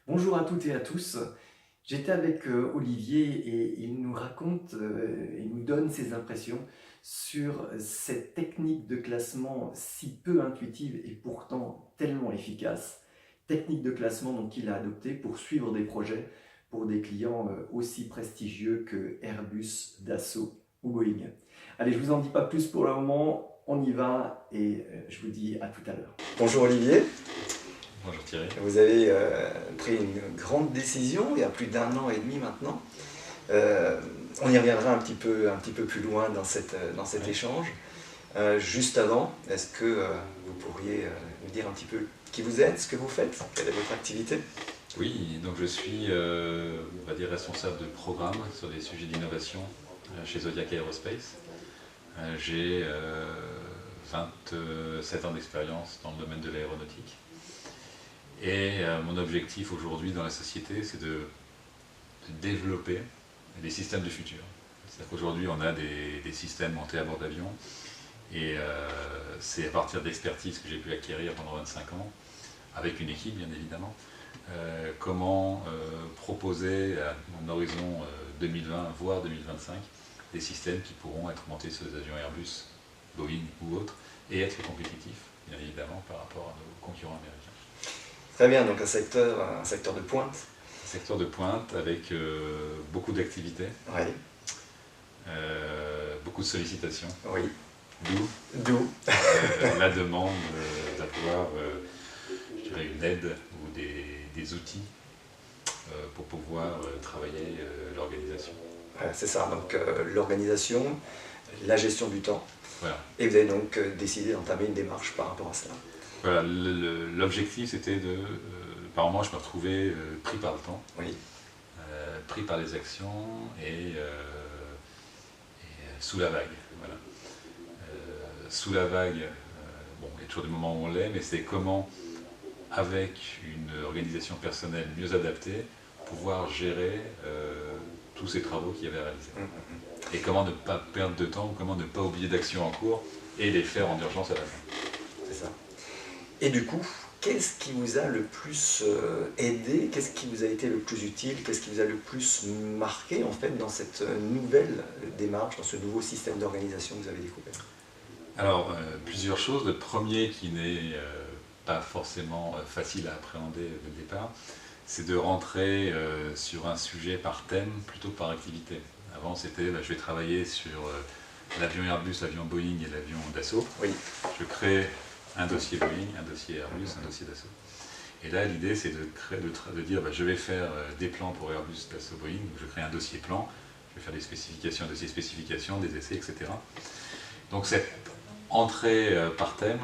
Bonjour à toutes et à tous. J'étais avec Olivier et il nous raconte, il nous donne ses impressions sur cette technique de classement si peu intuitive et pourtant tellement efficace. Technique de classement donc qu'il a adoptée pour suivre des projets pour des clients aussi prestigieux que Airbus, Dassault ou Boeing. Allez, je vous en dis pas plus pour le moment, on y va et je vous dis à tout à l'heure. Bonjour Olivier. Bonjour Thierry. Vous avez pris une grande décision il y a plus d'1 an et demi maintenant. Euh, on y reviendra un petit peu plus loin dans cet échange. Juste avant, est-ce que vous pourriez nous dire un petit peu qui vous êtes, ce que vous faites, quelle est votre activité? Oui, donc je suis on va dire responsable de programme sur des sujets d'innovation chez Zodiac Aerospace. J'ai 27 ans d'expérience dans le domaine de l'aéronautique. Et mon objectif aujourd'hui dans la société, c'est de développer des systèmes du futur. C'est-à-dire qu'aujourd'hui, on a des systèmes montés à bord d'avions, et c'est à partir d'expertise que j'ai pu acquérir pendant 25 ans, avec une équipe bien évidemment, comment proposer à un horizon 2020, voire 2025, des systèmes qui pourront être montés sur des avions Airbus, Boeing ou autres, et être compétitifs, bien évidemment, par rapport à nos concurrents américains. Très bien, donc un secteur de pointe. Secteur de pointe avec beaucoup d'activités, Oui, beaucoup de sollicitations, oui. d'où la demande d'avoir je dirais une aide ou des outils pour pouvoir travailler l'organisation. Voilà, c'est ça, donc l'organisation, la gestion du temps. Voilà. Et vous avez donc décidé d'entamer une démarche par rapport à cela. Voilà, l'objectif c'était de, par moment je me retrouvais pris par le temps, Oui, pris par les actions et sous la vague. Voilà. Sous la vague, bon, il y a toujours des moments où on l'est, mais c'est comment, avec une organisation personnelle mieux adaptée, pouvoir gérer tous ces travaux qu'il y avait à réaliser. Et comment ne pas perdre de temps, comment ne pas oublier d'actions en cours et les faire en urgence à la fin. c'est ça. Et du coup, qu'est-ce qui vous a le plus aidé? Qu'est-ce qui vous a été le plus utile? Qu'est-ce qui vous a le plus marqué en fait dans cette nouvelle démarche, dans ce nouveau système d'organisation que vous avez découvert? Alors, plusieurs choses. Le premier qui n'est pas forcément facile à appréhender dès le départ, c'est de rentrer sur un sujet par thème plutôt que par activité. Avant, c'était je vais travailler sur l'avion Airbus, l'avion Boeing et l'avion Dassault. Oui, Je crée un dossier Boeing, un dossier Airbus, un dossier Dassault. Et là, l'idée, c'est de dire je vais faire des plans pour Airbus, Dassault, Boeing. Je crée un dossier plan, je vais faire des spécifications, un dossier spécifications, des essais, etc. Donc cette entrée par thème,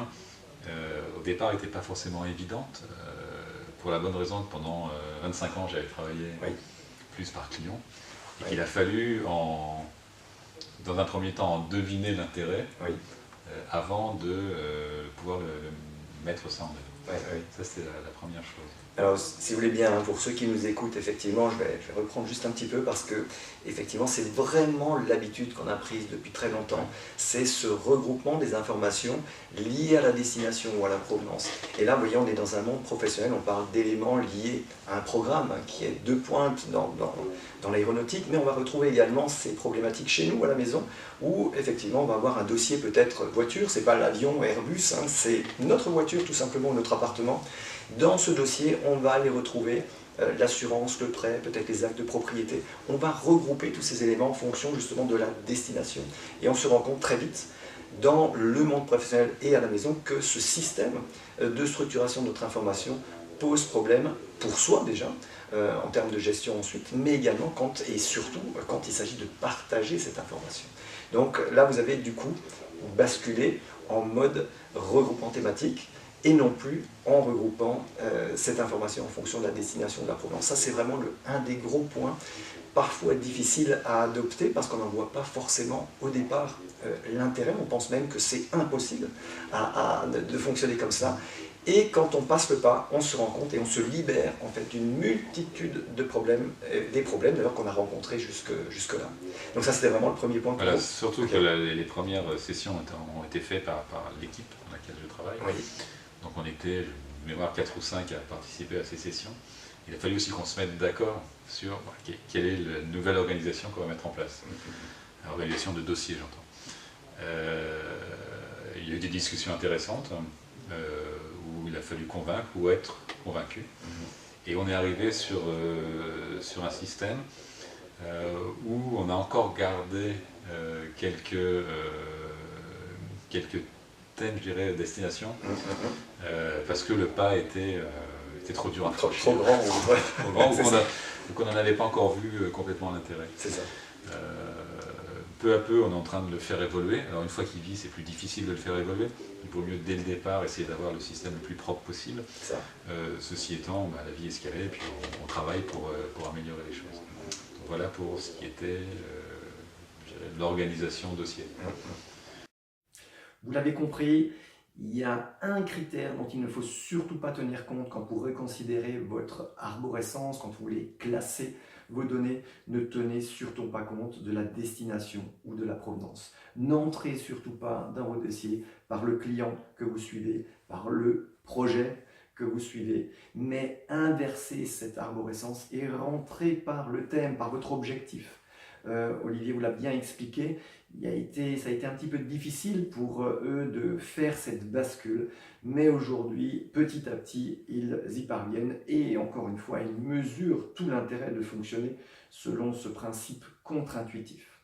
au départ, n'était pas forcément évidente, pour la bonne raison que pendant 25 ans, j'avais travaillé oui, plus par client, et oui, qu'il a fallu, dans un premier temps, en deviner l'intérêt, oui, avant de pouvoir mettre ça en œuvre. oui, oui. Ça, c'était la première chose. Alors, si vous voulez bien, pour ceux qui nous écoutent, effectivement, je vais reprendre juste un petit peu parce que, effectivement, c'est vraiment l'habitude qu'on a prise depuis très longtemps. C'est ce regroupement des informations liées à la destination ou à la provenance. Et là, vous voyez, on est dans un monde professionnel, on parle d'éléments liés à un programme qui est de pointe dans l'aéronautique, mais on va retrouver également ces problématiques chez nous à la maison où, effectivement, on va avoir un dossier peut-être voiture, c'est pas l'avion Airbus, hein, c'est notre voiture tout simplement, notre appartement. Dans ce dossier, on va aller retrouver l'assurance, le prêt, peut-être les actes de propriété. On va regrouper tous ces éléments en fonction justement de la destination. Et on se rend compte très vite, dans le monde professionnel et à la maison, que ce système de structuration de notre information pose problème pour soi déjà, en termes de gestion ensuite, mais également et surtout quand il s'agit de partager cette information. Donc là, vous avez du coup basculé en mode regroupement thématique, et non plus en regroupant cette information en fonction de la destination de la provenance. Ça, c'est vraiment un des gros points, parfois difficile à adopter parce qu'on n'en voit pas forcément au départ l'intérêt. On pense même que c'est impossible de fonctionner comme ça. Et quand on passe le pas, on se rend compte et on se libère en fait d'une multitude de problèmes, des problèmes d'ailleurs qu'on a rencontrés jusque-là. Donc ça, c'était vraiment le premier point. Voilà, surtout que les premières sessions ont été faites par l'équipe dans laquelle je travaille. Oui. Donc on était de mémoire 4 ou 5 à participer à ces sessions. Il a fallu aussi qu'on se mette d'accord sur quelle est la nouvelle organisation qu'on va mettre en place. Organisation de dossier, j'entends. Il y a eu des discussions intéressantes où il a fallu convaincre ou être convaincu. Et on est arrivé sur un système où on a encore gardé quelques thèmes, je dirais, destination, parce que le pas était trop dur à franchir. Trop grand. Trop grand, donc on n'en avait pas encore vu complètement l'intérêt. C'est ça. Peu à peu, on est en train de le faire évoluer. Alors une fois qu'il vit, c'est plus difficile de le faire évoluer. Il vaut mieux dès le départ essayer d'avoir le système le plus propre possible. Ceci étant, la vie est ce qu'elle est, et puis on travaille pour améliorer les choses. Donc voilà pour ce qui était l'organisation dossier. Vous l'avez compris, il y a un critère dont il ne faut surtout pas tenir compte quand vous reconsidérez votre arborescence, quand vous voulez classer vos données. Ne tenez surtout pas compte de la destination ou de la provenance. N'entrez surtout pas dans vos dossiers par le client que vous suivez, par le projet que vous suivez, mais inversez cette arborescence et rentrez par le thème, par votre objectif. Olivier vous l'a bien expliqué, ça a été un petit peu difficile pour eux de faire cette bascule, mais aujourd'hui, petit à petit, ils y parviennent et encore une fois, ils mesurent tout l'intérêt de fonctionner selon ce principe contre-intuitif.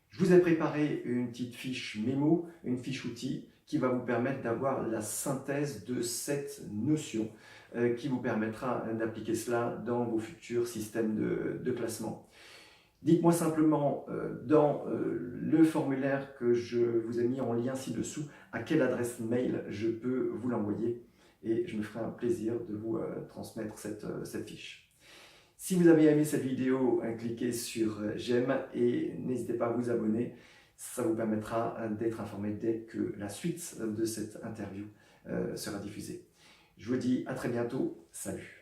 Je vous ai préparé une petite fiche mémo, une fiche outil qui va vous permettre d'avoir la synthèse de cette notion qui vous permettra d'appliquer cela dans vos futurs systèmes de classement. Dites-moi simplement dans le formulaire que je vous ai mis en lien ci-dessous à quelle adresse mail je peux vous l'envoyer et je me ferai un plaisir de vous transmettre cette fiche. Si vous avez aimé cette vidéo, cliquez sur j'aime et n'hésitez pas à vous abonner. Ça vous permettra d'être informé dès que la suite de cette interview sera diffusée. Je vous dis à très bientôt. Salut!